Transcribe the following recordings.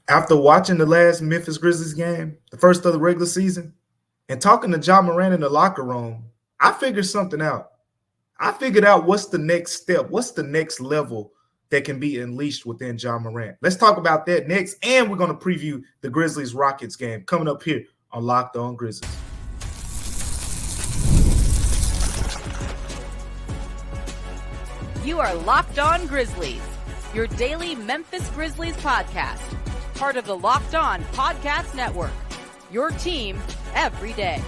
After watching the last Memphis Grizzlies game, the first of the regular season, and talking to John Morant in the locker room, I figured something out. I figured out what's the next step, what's the next level that can be unleashed within John Morant. Let's talk about that next, and we're going to preview the Grizzlies-Rockets game coming up here on Locked On Grizzlies. You are Locked On Grizzlies, your daily Memphis Grizzlies podcast, part of the Locked On Podcast Network, your team every day.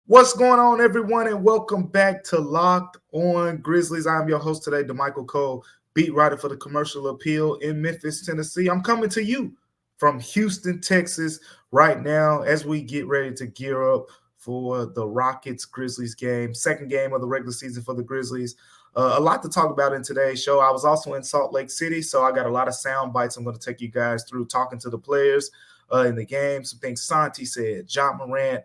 What's going on, everyone, and welcome back to Locked On Grizzlies. I'm your host today, Damichael Cole, beat writer for the Commercial Appeal in Memphis, Tennessee. I'm coming to you from Houston, Texas right now as we get ready to gear up for the Rockets-Grizzlies game, second game of the regular season for the Grizzlies. A lot to talk about in today's show. I was also in Salt Lake City, so I got a lot of sound bites I'm going to take you guys through, talking to the players in the game, some things Santi said, John Morant,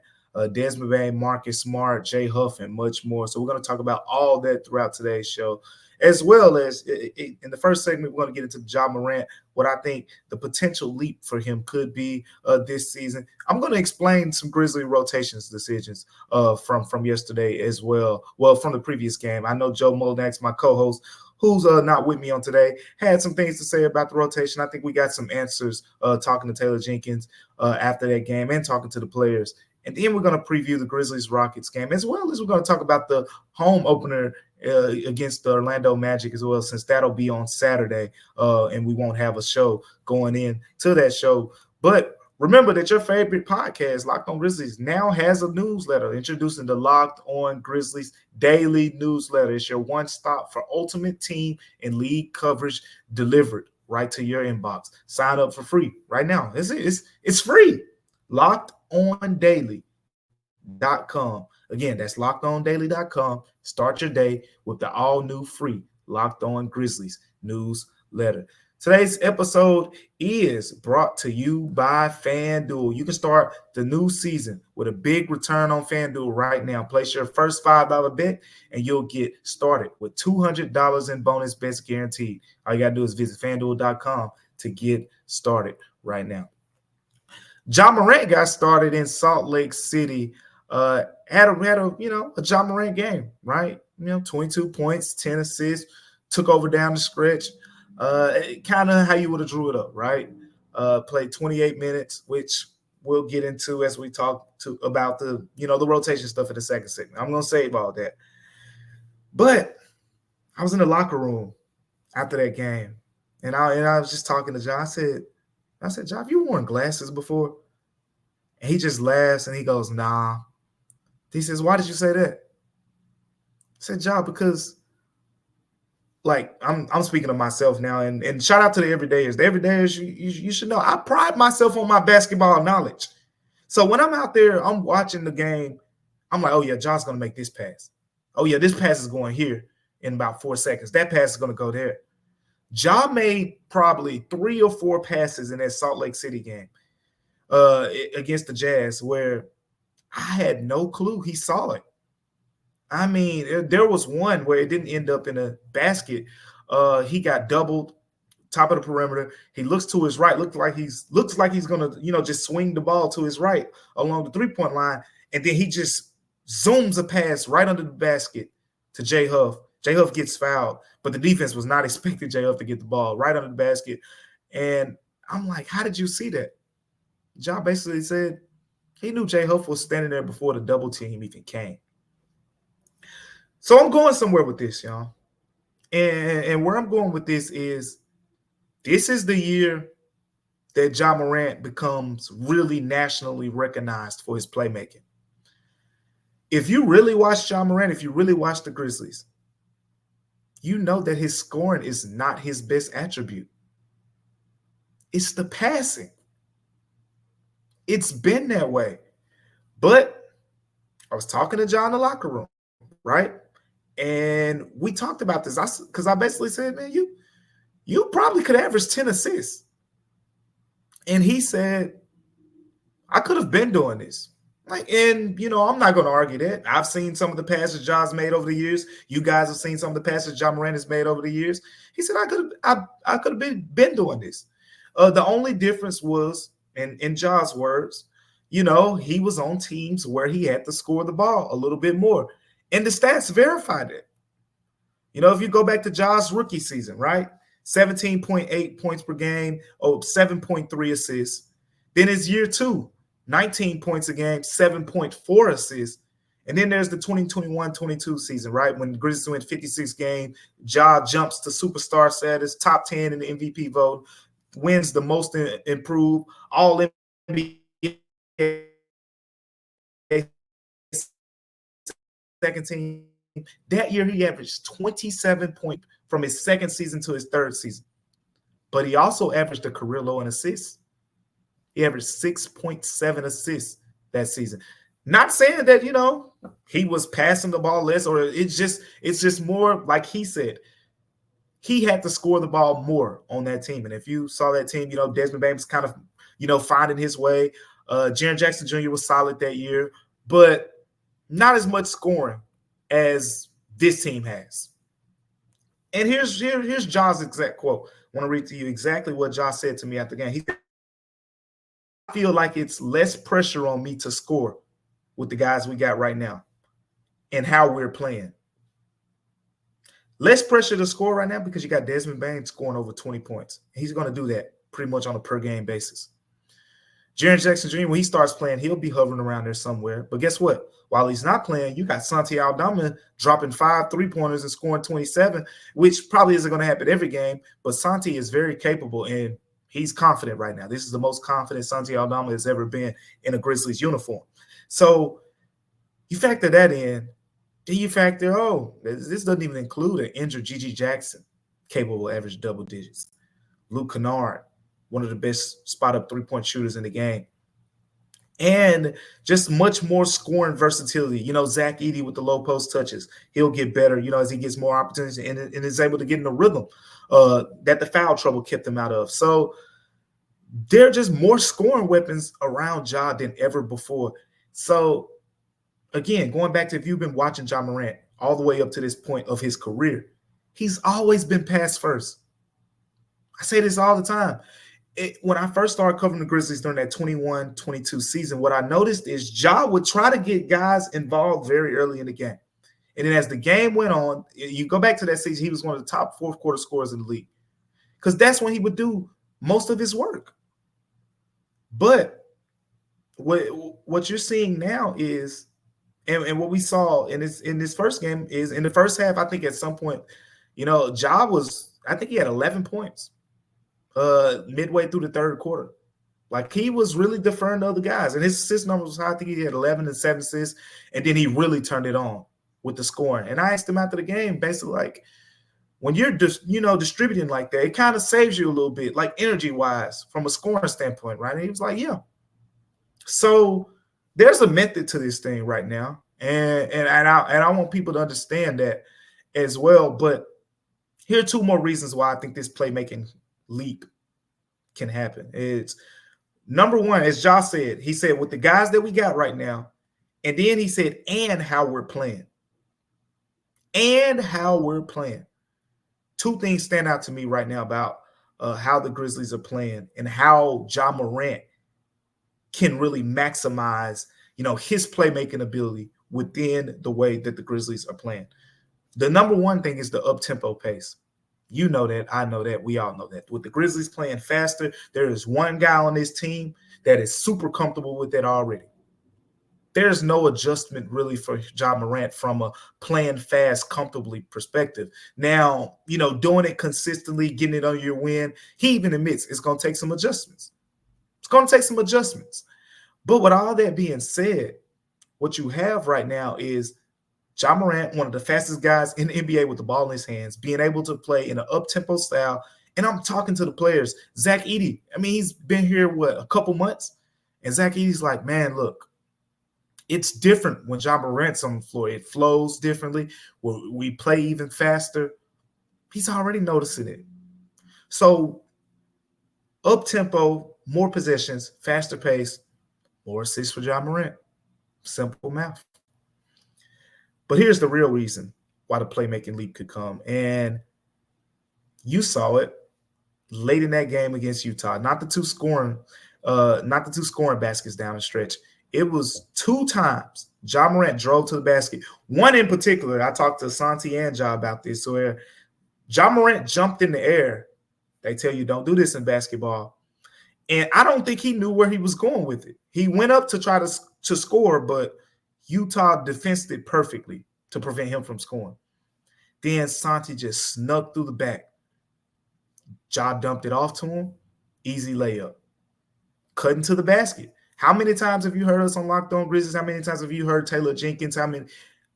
Desmond Bain, Marcus Smart, Jay Huff, and much more. So we're going to talk about all that throughout today's show, as well as in the first segment, we're going to get into John Morant, what I think the potential leap for him could be this season. I'm going to explain some Grizzly rotations decisions from yesterday as well. Well, from the previous game. I know Joe Molinax, my co-host, who's not with me on today, had some things to say about the rotation. I think we got some answers talking to Taylor Jenkins after that game and talking to the players. And then we're going to preview the Grizzlies-Rockets game, as well as we're going to talk about the home opener against the Orlando Magic as well, since that'll be on Saturday, and we won't have a show going in to that show. But remember that your favorite podcast, Locked On Grizzlies, now has a newsletter introducing the Locked On Grizzlies daily newsletter. It's your one-stop for ultimate team and league coverage delivered right to your inbox. Sign up for free right now. It's free. LockedOnDaily.com. Again, that's LockedOnDaily.com. Start your day with the all-new free Locked On Grizzlies newsletter. Today's episode is brought to you by FanDuel. You can start the new season with a big return on FanDuel right now. Place your first $5 bet, and you'll get started with $200 in bonus bets guaranteed. All you got to do is visit FanDuel.com to get started right now. John Morant got started in Salt Lake City. Had a John Morant game, right? 22 points, 10 assists, took over down the stretch. Kind of how you would have drew it up, right? Played 28 minutes, which we'll get into as we talk about the rotation stuff in the second segment. I'm gonna save all that. But I was in the locker room after that game, and I was just talking to John. I said, John, have you worn glasses before? And he just laughs and he goes, nah. He says, why did you say that? I said, John, because I'm speaking of myself now, and shout out to the everydayers. The everydayers, you should know, I pride myself on my basketball knowledge. So when I'm out there, I'm watching the game, I'm like, oh yeah, John's gonna make this pass. Oh yeah, this pass is going here in about 4 seconds. That pass is gonna go there. John made probably 3 or 4 passes in that Salt Lake City game against the Jazz where I had no clue he saw it. I mean, there was one where it didn't end up in a basket. He got doubled, top of the perimeter. He looks to his right, looks like he's gonna, just swing the ball to his right along the 3-point line, and then he just zooms a pass right under the basket to Jay Huff. Jay Huff gets fouled, but the defense was not expecting Jay Huff to get the ball right under the basket. And I'm like, how did you see that? John basically said he knew Jay Huff was standing there before the double team even came. So I'm going somewhere with this, y'all. And where I'm going with this is the year that John Morant becomes really nationally recognized for his playmaking. If you really watch John Morant, if you really watch the Grizzlies, you know that his scoring is not his best attribute. It's the passing. It's been that way. But I was talking to John in the locker room, right? And we talked about this because I basically said, man, you probably could average 10 assists. And he said, I could have been doing this. And I'm not going to argue that. I've seen some of the passes Ja's made over the years. You guys have seen some of the passes Ja Morant has made over the years. He said, I could have been doing this. The only difference was, in Ja's words, he was on teams where he had to score the ball a little bit more. And the stats verified it. If you go back to Ja's rookie season, right? 17.8 points per game, 7.3 assists. Then it's year 2. 19 points a game, 7.4 assists. And then there's the 2021-22 season, right? When the Grizzlies win 56 games, Ja jumps to superstar status, top 10 in the MVP vote, wins the most improved, all NBA second team. That year he averaged 27 points from his second season to his third season. But he also averaged a career low in assists. He averaged 6.7 assists that season. Not saying that, he was passing the ball less, or it's just more like he said. He had to score the ball more on that team. And if you saw that team, Desmond Bain was kind of, finding his way. Jaren Jackson Jr. was solid that year, but not as much scoring as this team has. And here's Ja's exact quote. I want to read to you exactly what Ja said to me after the game. He said, I feel like it's less pressure on me to score with the guys we got right now and how we're playing. Less pressure to score right now because you got Desmond Bain scoring over 20 points. He's going to do that pretty much on a per-game basis. Jaren Jackson Jr., when he starts playing, he'll be hovering around there somewhere. But guess what? While he's not playing, you got Santi Aldama dropping 5 3-pointers and scoring 27, which probably isn't going to happen every game. But Santi is very capable, and he's confident right now. This is the most confident Santi Aldama has ever been in a Grizzlies uniform. So you factor that in. Then you factor, this doesn't even include an injured Gigi Jackson, capable of average double digits. Luke Kennard, one of the best spot-up three-point shooters in the game. And just much more scoring versatility. Zach Edey with the low post touches. He'll get better, as he gets more opportunities and is able to get in the rhythm that the foul trouble kept him out of. So there are just more scoring weapons around Ja than ever before. So, again, going back to if you've been watching Ja Morant all the way up to this point of his career, he's always been pass first. I say this all the time. When I first started covering the Grizzlies during that 21-22 season, what I noticed is Ja would try to get guys involved very early in the game. And then as the game went on, you go back to that season, he was one of the top fourth quarter scorers in the league because that's when he would do most of his work. But what you're seeing now is, and what we saw in this first game is in the first half, I think at some point, Ja I think he had 11 points. Midway through the third quarter. Like, he was really deferring to other guys. And his assist numbers was high. I think he had 11 and 7 assists. And then he really turned it on with the scoring. And I asked him after the game, basically, like, when you're just, distributing like that, it kind of saves you a little bit, like energy-wise, from a scoring standpoint, right? And he was like, yeah. So there's a method to this thing right now. And I want people to understand that as well. But here are 2 more reasons why I think this playmaking leap can happen. It's number one, as Ja said, he said, with the guys that we got right now, and then he said, and how we're playing. And how we're playing. 2 things stand out to me right now about how the Grizzlies are playing and how Ja Morant can really maximize, his playmaking ability within the way that the Grizzlies are playing. The number one thing is the up-tempo pace. You know that. I know that. We all know that. With the Grizzlies playing faster, there is one guy on this team that is super comfortable with that already. There's no adjustment really for Ja Morant from a playing fast, comfortably perspective. Now, doing it consistently, getting it on your win, he even admits it's going to take some adjustments. It's going to take some adjustments. But with all that being said, what you have right now is Ja Morant, one of the fastest guys in the NBA with the ball in his hands, being able to play in an up-tempo style. And I'm talking to the players. Zach Edey, he's been here, a couple months? And Zach Edey's like, man, look, it's different when Ja Morant's on the floor. It flows differently. We play even faster. He's already noticing it. So up-tempo, more possessions, faster pace, more assists for Ja Morant. Simple math. But here's the real reason why the playmaking leap could come. And you saw it late in that game against Utah. Not the two scoring baskets down the stretch. It was 2 times Ja Morant drove to the basket. One in particular, I talked to Santi and Ja about this, where Ja Morant jumped in the air. They tell you don't do this in basketball. And I don't think he knew where he was going with it. He went up to try to score, but Utah defensed it perfectly to prevent him from scoring. Then Santi just snuck through the back. Ja dumped it off to him. Easy layup. Cutting to the basket. How many times have you heard us on Locked On Grizzlies? How many times have you heard Taylor Jenkins?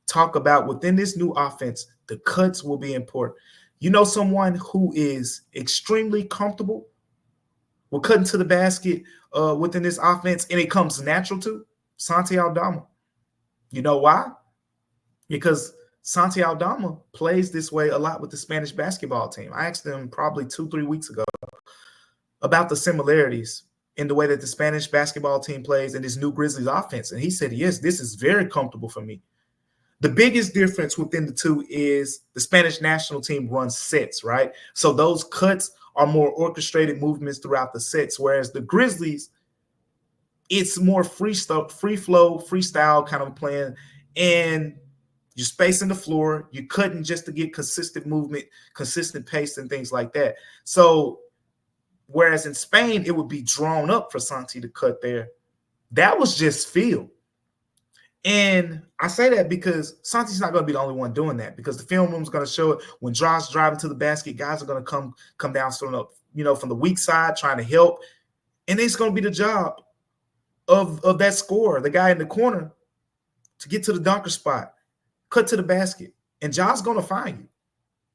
Talk about within this new offense, the cuts will be important. You know someone who is extremely comfortable with cutting to the basket within this offense, and it comes natural to? Santi Aldama. You know why? Because Santi Aldama plays this way a lot with the Spanish basketball team. I asked him probably 2-3 weeks ago about the similarities in the way that the Spanish basketball team plays and this new Grizzlies offense. And he said, yes, this is very comfortable for me. The biggest difference within the two is the Spanish national team runs sets, right? So those cuts are more orchestrated movements throughout the sets, whereas the Grizzlies, it's more free flow, freestyle kind of playing, and you're spacing the floor, you're cutting just to get consistent movement, consistent pace, and things like that. So whereas in Spain, it would be drawn up for Santi to cut there. That was just feel. And I say that because Santi's not going to be the only one doing that, because the film room is going to show it. When Josh driving to the basket, guys are going to come down from the weak side trying to help. And it's going to be the job of that scorer, the guy in the corner, to get to the dunker spot, cut to the basket. And Josh's going to find you.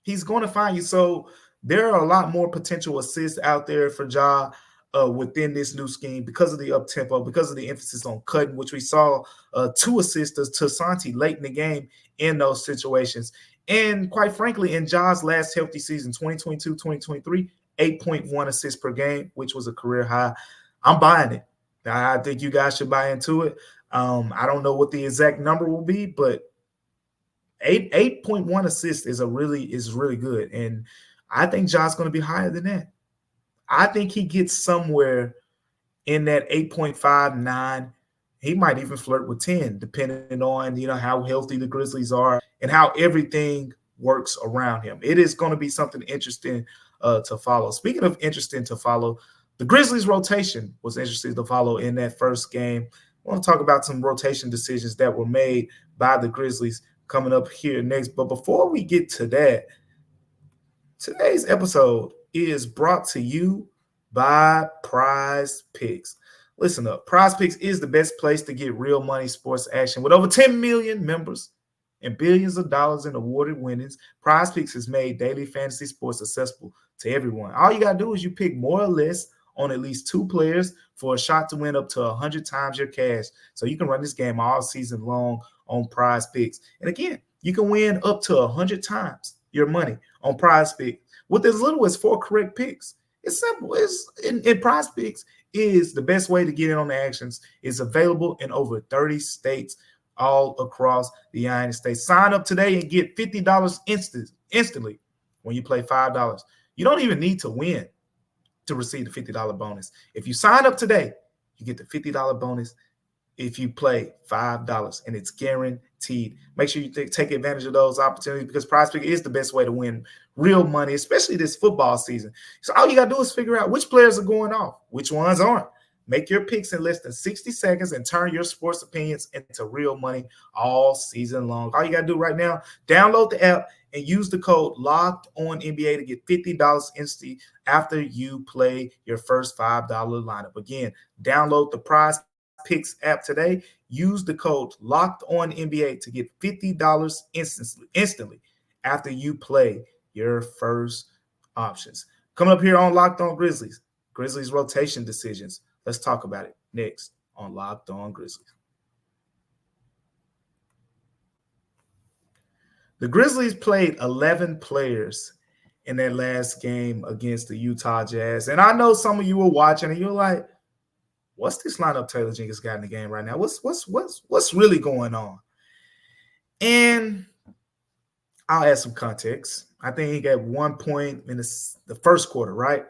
He's going to find you. So there are a lot more potential assists out there for Ja within this new scheme because of the up-tempo, because of the emphasis on cutting, which we saw 2 assists to Santi late in the game in those situations. And quite frankly, in Ja's last healthy season, 2022-2023, 8.1 assists per game, which was a career high. I'm buying it. I think you guys should buy into it. I don't know what the exact number will be, but 8.1 assists is really good. And I think Ja's going to be higher than that. I think he gets somewhere in that 8.5, 9. He might even flirt with 10, depending on, how healthy the Grizzlies are and how everything works around him. It is going to be something interesting to follow. Speaking of interesting to follow, the Grizzlies rotation was interesting to follow in that first game. I want to talk about some rotation decisions that were made by the Grizzlies coming up here next. But before we get to that, today's episode is brought to you by PrizePicks. Listen up. PrizePicks is the best place to get real money sports action. With over 10 million members and billions of dollars in awarded winnings, PrizePicks has made daily fantasy sports accessible to everyone. All you got to do is you pick more or less on at least 2 players for a shot to win up to 100 times your cash. So you can run this game all season long on PrizePicks. And again, you can win up to 100 times your money on PrizePicks with as little as 4 correct picks. It's simple. In PrizePicks is the best way to get in on the actions. It's available in over 30 states all across the United States. Sign up today and get $50 instantly when you play $5. You don't even need to win to receive the $50 bonus. If you sign up today, you get the $50 bonus if you play $5, and it's guaranteed. Make sure you take advantage of those opportunities, because PrizePicks is the best way to win real money, especially this football season. So all you got to do is figure out which players are going off, which ones aren't. Make your picks in less than 60 seconds and turn your sports opinions into real money all season long. All you got to do right now, download the app and use the code LOCKEDONNBA to get $50 instantly after you play your first $5 lineup. Again, download the PrizePicks app today. Use the code LOCKEDONNBA to get $50 instantly after you play your first options. Coming up here on Locked On Grizzlies, Grizzlies rotation decisions. Let's talk about it next on Locked On Grizzlies. The Grizzlies played 11 players in their last game against the Utah Jazz. And I know some of you were watching and you're like, what's this lineup Taylor Jenkins got in the game right now? What's really going on? And I'll add some context. I think he got 1 point in the first quarter, right?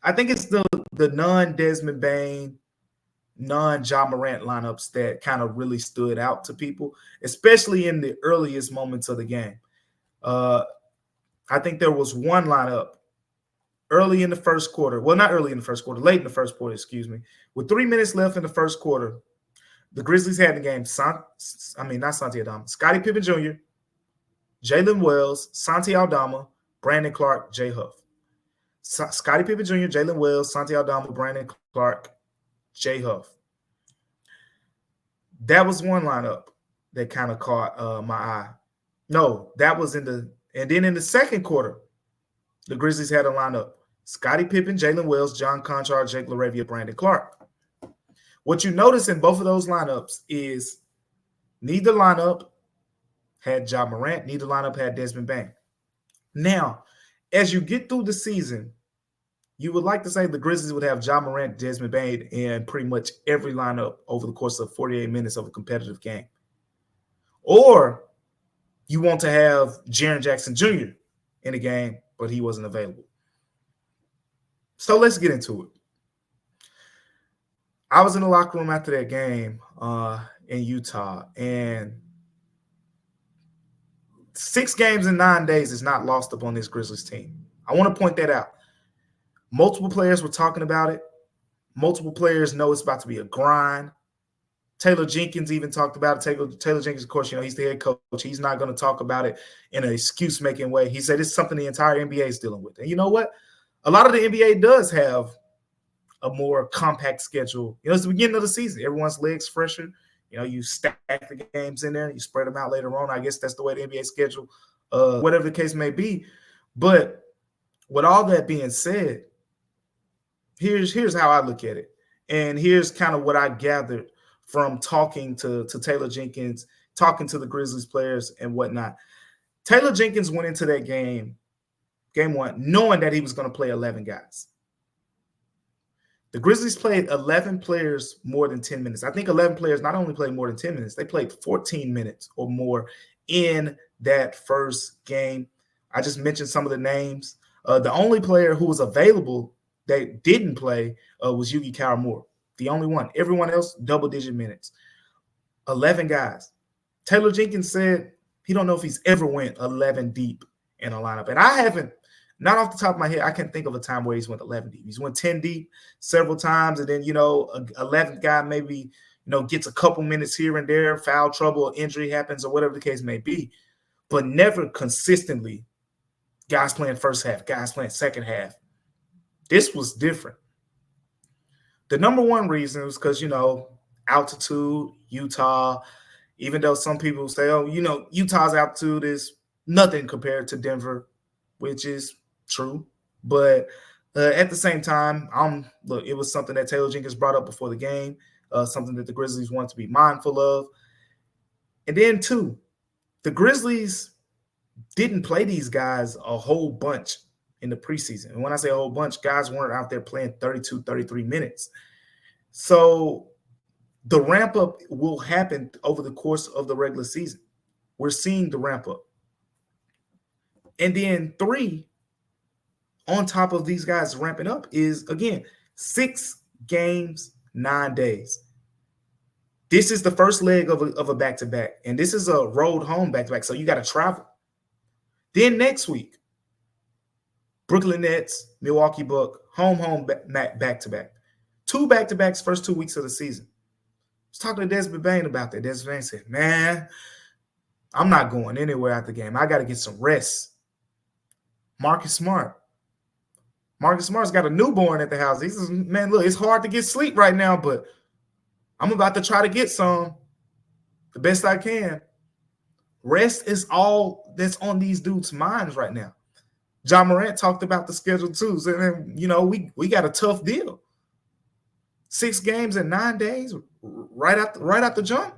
I think it's the non-Desmond Bane, non-Ja Morant lineups that kind of really stood out to people, especially in the earliest moments of the game. I think there was one lineup early in the first quarter. Well, not early in the first quarter, late in the first quarter, excuse me. With 3 minutes left in the first quarter, the Grizzlies had the game. Not Santi Aldama. Scottie Pippen Jr., Jalen Wells, Santi Aldama, Brandon Clark, Jay Huff. Scottie Pippen Jr., Jalen Wells, Santi Aldama, Brandon Clark, Jay Huff. That was one lineup that kind of caught my eye. No, that was and then in the second quarter, the Grizzlies had a lineup. Scottie Pippen, Jalen Wells, John Conchar, Jake LaRavia, Brandon Clark. What you notice in both of those lineups is neither lineup had Ja Morant, neither lineup had Desmond Bane. Now, as you get through the season, you would like to say the Grizzlies would have Ja Morant, Desmond Bane in pretty much every lineup over the course of 48 minutes of a competitive game. Or you want to have Jaren Jackson Jr. in the game, but he wasn't available. So let's get into it. I was in the locker room after that game in Utah, and 6 games in 9 days is not lost upon this Grizzlies team. I want to point that out. Multiple players were talking about it. Multiple players know it's about to be a grind. Taylor Jenkins even talked about it. Taylor Jenkins, of course, he's the head coach. He's not going to talk about it in an excuse-making way. He said it's something the entire NBA is dealing with. And you know what? A lot of the NBA does have a more compact schedule. It's the beginning of the season. Everyone's legs fresher. You stack the games in there. You spread them out later on. I guess that's the way the NBA schedule, whatever the case may be. But with all that being said, here's how I look at it. And here's kind of what I gathered from talking to Taylor Jenkins, talking to the Grizzlies players and whatnot. Taylor Jenkins went into that game 1, knowing that he was going to play 11 guys. The Grizzlies played 11 players more than 10 minutes. I think 11 players not only played more than 10 minutes, they played 14 minutes or more in that first game. I just mentioned some of the names. The only player who was available that didn't play was Yugi Kawamura. The only one. Everyone else, double-digit minutes. 11 guys. Taylor Jenkins said he don't know if he's ever went 11 deep in a lineup. And I haven't, not off the top of my head, I can't think of a time where he's went 11 deep. He's went 10 deep several times, and then, 11th guy maybe, gets a couple minutes here and there, foul trouble, or injury happens, or whatever the case may be. But never consistently guys playing first half, guys playing second half. This was different. The number one reason was because, altitude, Utah, even though some people say, Utah's altitude is nothing compared to Denver, which is true. But at the same time, it was something that Taylor Jenkins brought up before the game, something that the Grizzlies want to be mindful of. And then, 2, the Grizzlies didn't play these guys a whole bunch in the preseason. And when I say a whole bunch, guys weren't out there playing 32, 33 minutes. So the ramp up will happen over the course of the regular season. We're seeing the ramp up. And then 3, on top of these guys ramping up is, again, 6 games, 9 days. This is the first leg of a back-to-back. And this is a road home back-to-back. So you got to travel. Then next week, Brooklyn Nets, Milwaukee Bucks, home back-to-back. 2 back-to-backs first 2 weeks of the season. I was talking to Desmond Bane about that. Desmond Bane said, man, I'm not going anywhere after the game. I got to get some rest. Marcus Smart's got a newborn at the house. He says, man, look, it's hard to get sleep right now, but I'm about to try to get some the best I can. Rest is all that's on these dudes' minds right now. Ja Morant talked about the schedule too. So, we got a tough deal. 6 games in 9 days, right out the jump.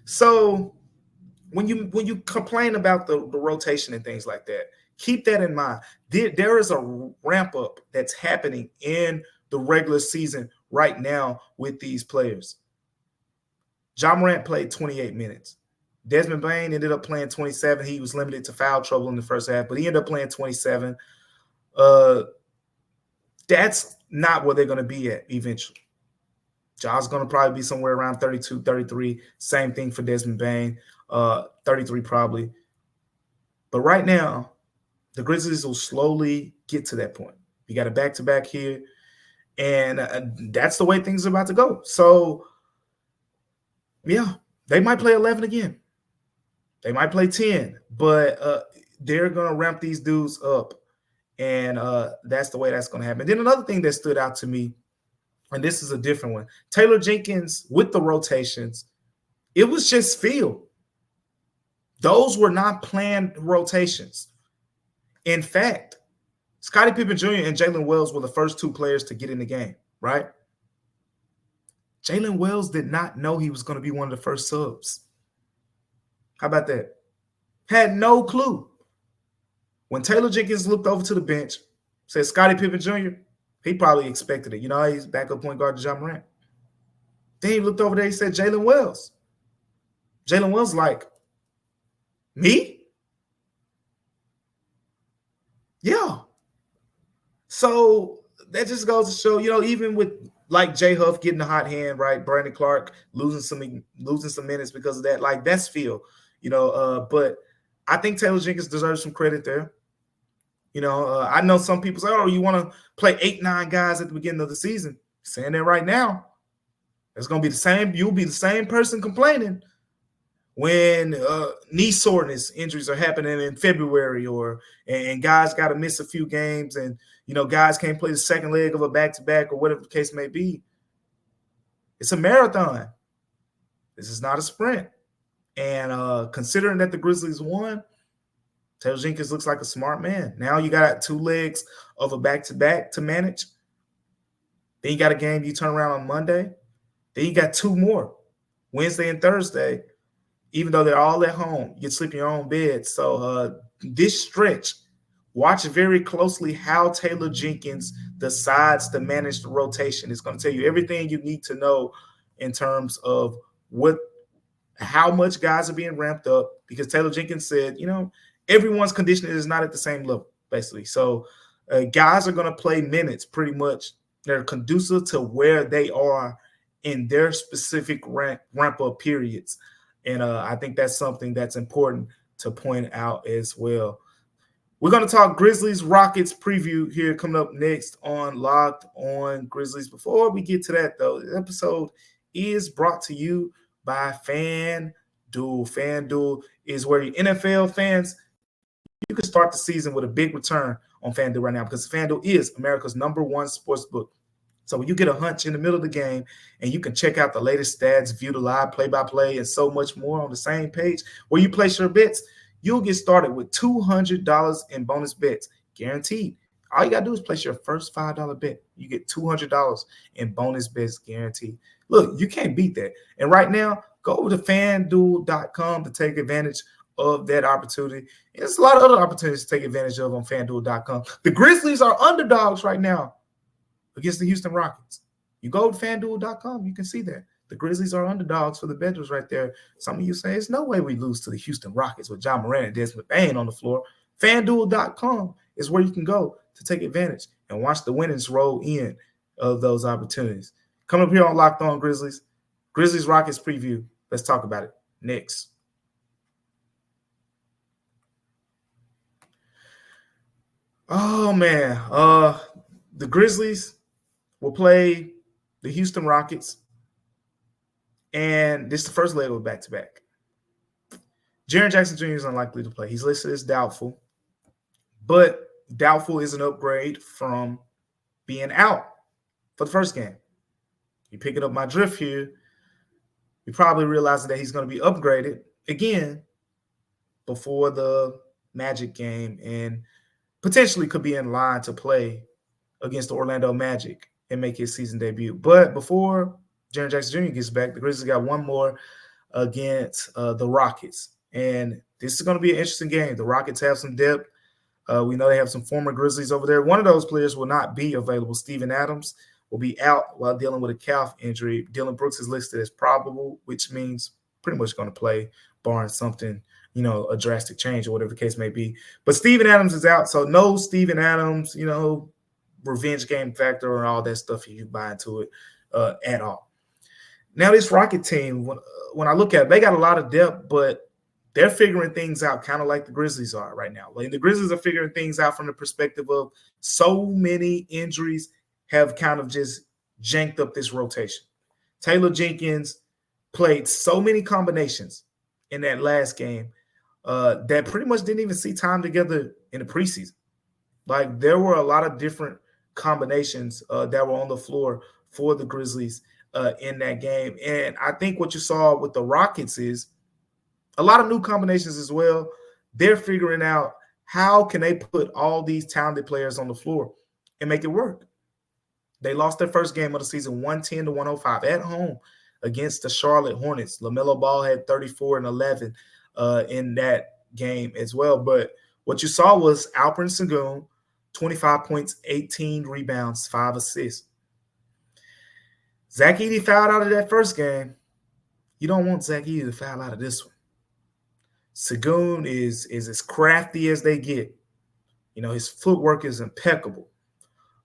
So when you complain about the rotation and things like that, keep that in mind. There is a ramp up that's happening in the regular season right now with these players. Ja Morant played 28 minutes. Desmond Bane ended up playing 27. He was limited to foul trouble in the first half, but he ended up playing 27. That's not where they're going to be at eventually. Ja's going to probably be somewhere around 32, 33. Same thing for Desmond Bane, 33 probably. But right now, the Grizzlies will slowly get to that point. You got a back-to-back here, and that's the way things are about to go. So, yeah, they might play 11 again. They might play 10, but they're going to ramp these dudes up, and that's the way that's going to happen. Then another thing that stood out to me, and this is a different one, Taylor Jenkins with the rotations, it was just feel. Those were not planned rotations. In fact, Scottie Pippen Jr. and Jalen Wells were the first two players to get in the game, right? Jalen Wells did not know he was going to be one of the first subs. How about that? Had no clue. When Taylor Jenkins looked over to the bench, said Scottie Pippen Jr., he probably expected it. You know, he's backup point guard to Ja Morant. Then he looked over there, he said Jalen Wells. Jalen Wells like, me? Yeah. So that just goes to show, you know, even with like Jay Huff getting the hot hand, right? Brandon Clark losing some minutes because of that. Like, that's feel, you know. But I think Taylor Jenkins deserves some credit there. You know, I know some people say, oh, you want to play 8-9 guys at the beginning of the season. Saying that right now, it's going to be the same. You'll be the same person complaining when knee soreness injuries are happening in February, and guys got to miss a few games, and you know, guys can't play the second leg of a back-to-back or whatever the case may be. It's a marathon. This is not a sprint. And considering that the Grizzlies won, Taylor Jenkins looks like a smart man. Now you got 2 legs of a back-to-back to manage. Then you got a game you turn around on Monday. Then you got 2 more, Wednesday and Thursday. Even though they're all at home, you sleep in your own bed. So this stretch, watch very closely how Taylor Jenkins decides to manage the rotation. It's going to tell you everything you need to know in terms of how much guys are being ramped up, because Taylor Jenkins said, you know, everyone's conditioning is not at the same level, basically. So guys are going to play minutes pretty much. They're conducive to where they are in their specific ramp-up periods. And I think that's something that's important to point out as well. We're going to talk Grizzlies-Rockets preview here coming up next on Locked On Grizzlies. Before we get to that, though, the episode is brought to you by FanDuel. FanDuel is where your NFL fans, you can start the season with a big return on FanDuel right now, because FanDuel is America's #1 sports book. So when you get a hunch in the middle of the game and you can check out the latest stats, view the live play-by-play, and so much more on the same page where you place your bets, you'll get started with $200 in bonus bets, guaranteed. All you got to do is place your first $5 bet. You get $200 in bonus bets guaranteed. Look, you can't beat that. And right now, go over to FanDuel.com to take advantage of that opportunity. There's a lot of other opportunities to take advantage of on FanDuel.com. The Grizzlies are underdogs right now against the Houston Rockets. You go to FanDuel.com, you can see that. The Grizzlies are underdogs for the bettors right there. Some of you say, there's no way we lose to the Houston Rockets with Ja Morant and Desmond Bane on the floor. FanDuel.com is where you can go to take advantage and watch the winnings roll in of those opportunities. Coming up here on Locked On Grizzlies, Grizzlies-Rockets preview. Let's talk about it next. Oh, man. The Grizzlies will play the Houston Rockets, and this is the first leg of a back-to-back. Jaren Jackson Jr. is unlikely to play. He's listed as doubtful, but doubtful is an upgrade from being out for the first game. You're picking up my drift here. You're probably realizing that he's going to be upgraded again before the Magic game and potentially could be in line to play against the Orlando Magic and make his season debut. But before Jaren Jackson Jr. gets back, the Grizzlies got one more against the Rockets. And this is going to be an interesting game. The Rockets have some depth. We know they have some former Grizzlies over there. One of those players will not be available, Steven Adams. will be out while dealing with a calf injury. Dylan Brooks is listed as probable, which means pretty much going to play, barring something, a drastic change or whatever the case may be. But Steven Adams is out, so no Steven Adams, revenge game factor and all that stuff if you buy into it at all. Now this Rocket team, when I look at it, they got a lot of depth, but they're figuring things out kind of like the Grizzlies are right now. Like the Grizzlies are figuring things out from the perspective of so many injuries have kind of just janked up this rotation. Taylor Jenkins played so many combinations in that last game that pretty much didn't even see time together in the preseason. Like there were a lot of different combinations that were on the floor for the Grizzlies in that game. And I think what you saw with the Rockets is a lot of new combinations as well. They're figuring out how can they put all these talented players on the floor and make it work. They lost their first game of the season 110-105 at home against the Charlotte Hornets. LaMelo Ball had 34 and 11 in that game as well. But what you saw was Alperen Sengun, 25 points, 18 rebounds, 5 assists. Zach Edey fouled out of that first game. You don't want Zach Edey to foul out of this one. Sengun is as crafty as they get. His footwork is impeccable.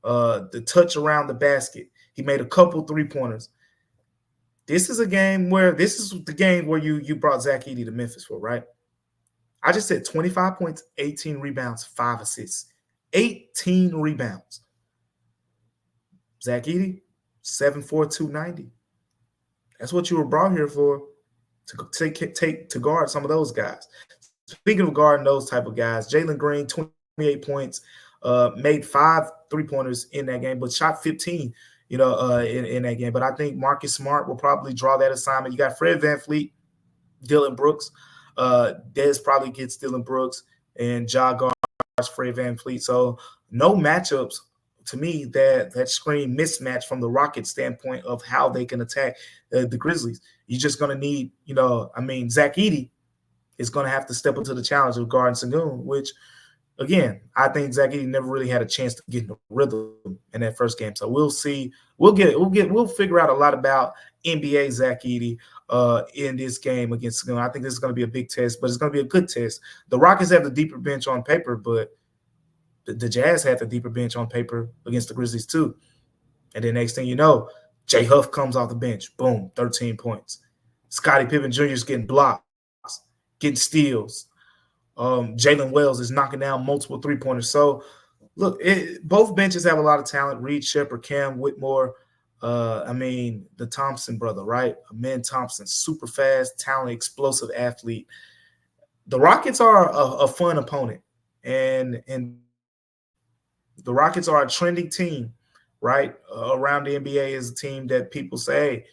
The touch around the basket. He made a couple three-pointers. This is the game where you brought Zach Edey to Memphis for, right? I just said 25 points, 18 rebounds, 5 assists. 18 rebounds. Zach Edey, 7'4", 290. That's what you were brought here for, to guard some of those guys. Speaking of guarding those type of guys, Jalen Green, 28 points, made 5 3-pointers in that game, but shot 15, in that game. But I think Marcus Smart will probably draw that assignment. You got Fred VanVleet, Dylan Brooks. Dez probably gets Dylan Brooks, and Ja guards Fred VanVleet. So no matchups to me that scream mismatch from the Rockets standpoint of how they can attack the Grizzlies. You're just going to need, Zach Edey is going to have to step into the challenge of guarding Sengun, which, again, I think Zach Edey never really had a chance to get in the rhythm in that first game. So we'll see. We'll figure out a lot about NBA Zach Edey in this game against Sengun. I think this is going to be a big test, but it's going to be a good test. The Rockets have the deeper bench on paper, but the Jazz had the deeper bench on paper against the Grizzlies too. And then next thing you know, Jay Huff comes off the bench. Boom, 13 points. Scottie Pippen Jr. is getting blocks, getting steals. Jalen Wells is knocking down multiple three-pointers. So, look, both benches have a lot of talent. Reed Shepherd, Cam Whitmore, the Thompson brother, right? Amen Thompson, super fast, talented, explosive athlete. The Rockets are a fun opponent, and the Rockets are a trending team, right? Around the NBA is a team that people say, hey,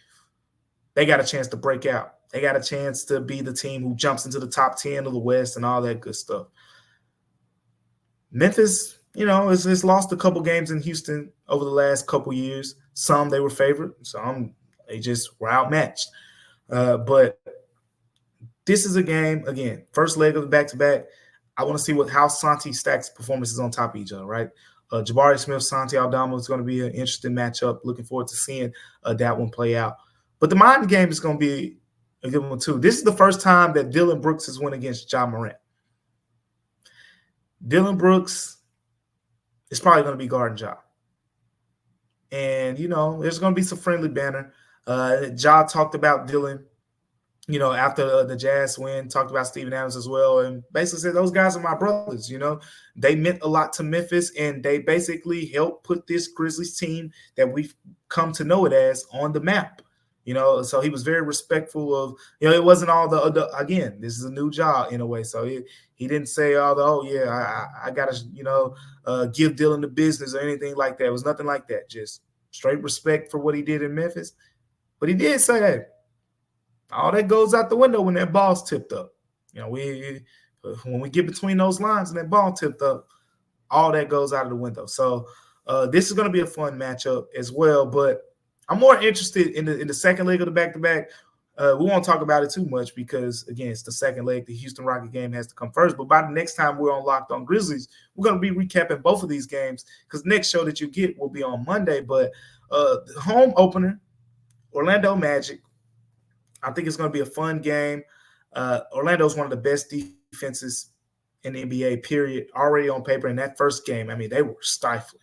they got a chance to break out. They got a chance to be the team who jumps into the top 10 of the West and all that good stuff. Memphis, has lost a couple games in Houston over the last couple years. Some they were favored, some they just were outmatched. But this is a game, again, first leg of the back-to-back. I want to see how Santi stacks performances on top of each other, right? Jabari Smith, Santi Aldama is going to be an interesting matchup. Looking forward to seeing that one play out. But the Miami game is going to be a good one too. This is the first time that Dylan Brooks has won against Ja Morant. Dylan Brooks is probably going to be guarding Ja. And, there's going to be some friendly banter. Ja talked about Dylan, after the Jazz win, talked about Steven Adams as well, and basically said, those guys are my brothers, They meant a lot to Memphis, and they basically helped put this Grizzlies team that we've come to know it as on the map. So he was very respectful of, it wasn't all the again, this is a new job in a way. So he didn't say all the, I got to, give Dylan the business or anything like that. It was nothing like that. Just straight respect for what he did in Memphis. But he did say, hey, all that goes out the window when that ball's tipped up. When we get between those lines and that ball tipped up, all that goes out of the window. So this is going to be a fun matchup as well. But I'm more interested in the second leg of the back-to-back. We won't talk about it too much because, again, it's the second leg. The Houston Rocket game has to come first. But by the next time we're on Locked On Grizzlies, we're going to be recapping both of these games because the next show that you get will be on Monday. But The home opener, Orlando Magic. I think it's going to be a fun game. Orlando is one of the best defenses in the NBA, period, already on paper. In that first game, I mean, they were stifling.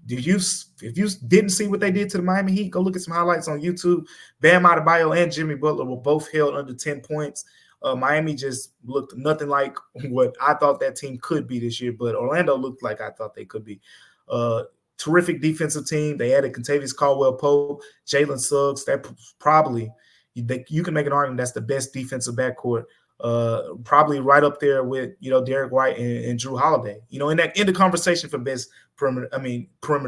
If you didn't see what they did to the Miami Heat, go look at some highlights on YouTube. Bam Adebayo and Jimmy Butler were both held under 10 points. Miami just looked nothing like what I thought that team could be this year, but Orlando looked like I thought they could be. Terrific defensive team. They added Kentavious Caldwell-Pope, Jalen Suggs. That probably you can make an argument that's the best defensive backcourt. Probably right up there with Derek White and Drew Holiday. In the conversation for best perimeter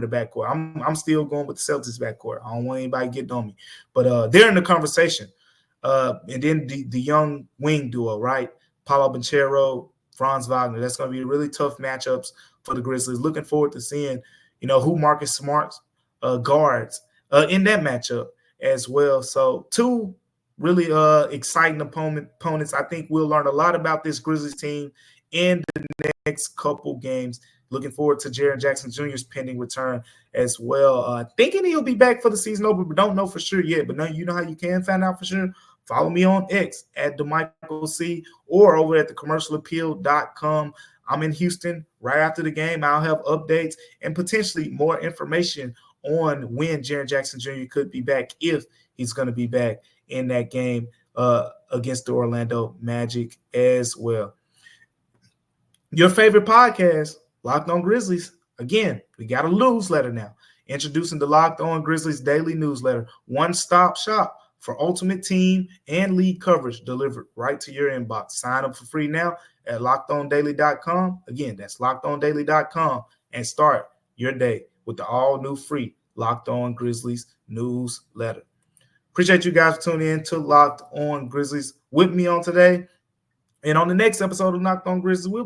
backcourt. I'm still going with the Celtics backcourt. I don't want anybody getting on me, but they're in the conversation. And then the young wing duo, right? Paolo Banchero, Franz Wagner. That's going to be really tough matchups for the Grizzlies. Looking forward to seeing who Marcus Smart's guards in that matchup as well. So two really exciting opponents. I think we'll learn a lot about this Grizzlies team in the next couple games. Looking forward to Jaren Jackson Jr.'s pending return as well. Thinking he'll be back for the season opener, but don't know for sure yet. But now you know how you can find out for sure. Follow me on X at Damichael C or over at thecommercialappeal.com. I'm in Houston right after the game. I'll have updates and potentially more information on when Jaren Jackson Jr. could be back, if he's going to be back in that game against the Orlando Magic as well. Your favorite podcast, Locked On Grizzlies. Again, we got a newsletter now. Introducing the Locked On Grizzlies daily newsletter. One-stop shop for ultimate team and league coverage delivered right to your inbox. Sign up for free now at LockedOnDaily.com. Again, that's LockedOnDaily.com, and start your day with the all-new free Locked On Grizzlies newsletter. Appreciate you guys for tuning in to Locked On Grizzlies with me on today. And on the next episode of Locked On Grizzlies, we'll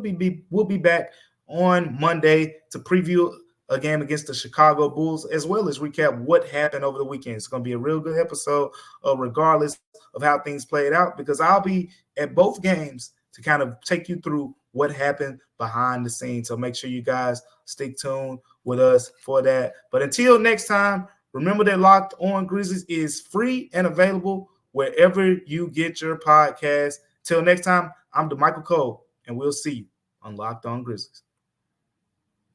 be back on Monday to preview a game against the Chicago Bulls, as well as recap what happened over the weekend. It's going to be a real good episode, regardless of how things played out, because I'll be at both games to kind of take you through what happened behind the scenes. So make sure you guys stick tuned with us for that. But until next time, remember that Locked On Grizzlies is free and available wherever you get your podcast. Till next time, I'm Damichael Cole, and we'll see you on Locked On Grizzlies.